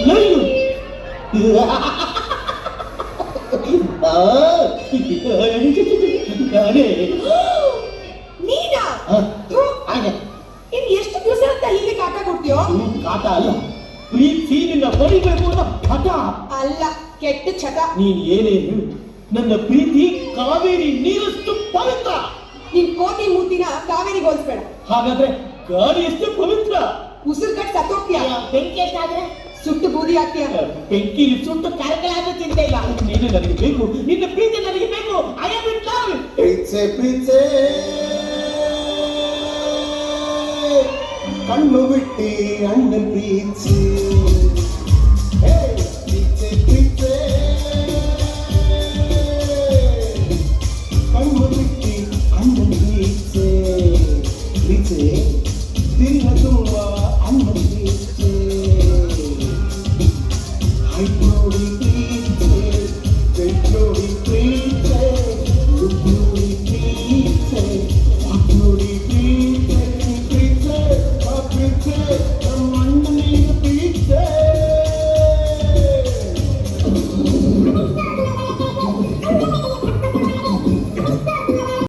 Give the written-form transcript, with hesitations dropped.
Line ನಾನೇ ನೀನಾ ಇನ್ ಎಷ್ಟು ದಿವಸ ಅಂತ ಹೀಗೆ ಕಾಟ ಕೊಡ್ತೀಯೋ? ಕಾಟ ಅಲ್ಲ, ಪ್ರೀತಿ ನಿನ್ನ ಬರಿಬೇಕು ಅಂತ ಹಠ ಅಲ್ಲ, ಕೆಟ್ಟ ಚಟ. ನೀನ್ ಏನೇನು ನನ್ನ ಪ್ರೀತಿ ಕಾವೇರಿ ನೀರಷ್ಟು ಪವಿತ್ರ. ನಿನ್ ಕೋಟಿ ಮೂತಿನ ಕಾವೇರಿಗೆ ಹೋಲಿಸ್ಬೇಡ. ಹಾಗಾದ್ರೆ ಗಾಳಿ ಎಷ್ಟು ಪವಿತ್ರ. ಉಸಿರು ಕಟ್ ಸತ್ತೋಗ್ತೀಯ. ಬೆಂಕಿ ಎಷ್ಟಾದ್ರೆ ಸುಟ್ಟು ಬೂದಿ ಹಾಕ್ತೀಯ. ಬೆಂಕಿಲಿ ಸುಟ್ಟು ಕರಕಲಾದ್ರೂ ಚಿಂತೆ ಇಲ್ಲ. ನೀನು ನನಗೆ ಬೇಕು, ನಿನ್ನ ಪ್ರೀತಿ ನನಗೆ ಬೇಕು. I am in love. ಪ್ರೀತಿ ಪ್ರೀತಿ ಕಣ್ಣು ಬಿಟ್ಟಿ ಅಣ್ಣ ಪ್ರೀತಿ ಪ್ರೀತಿ ಪ್ರೀತಿ ಕಣ್ಣು ಬಿಟ್ಟಿ ಅಣ್ಣ ಪ್ರೀತಿ ಪ್ರೀತಿ ದಿನ ತುಂಬ ಅಣ್ಣ ಪ್ರೀತಿ ಆಯ್ತು ನೋಡಿ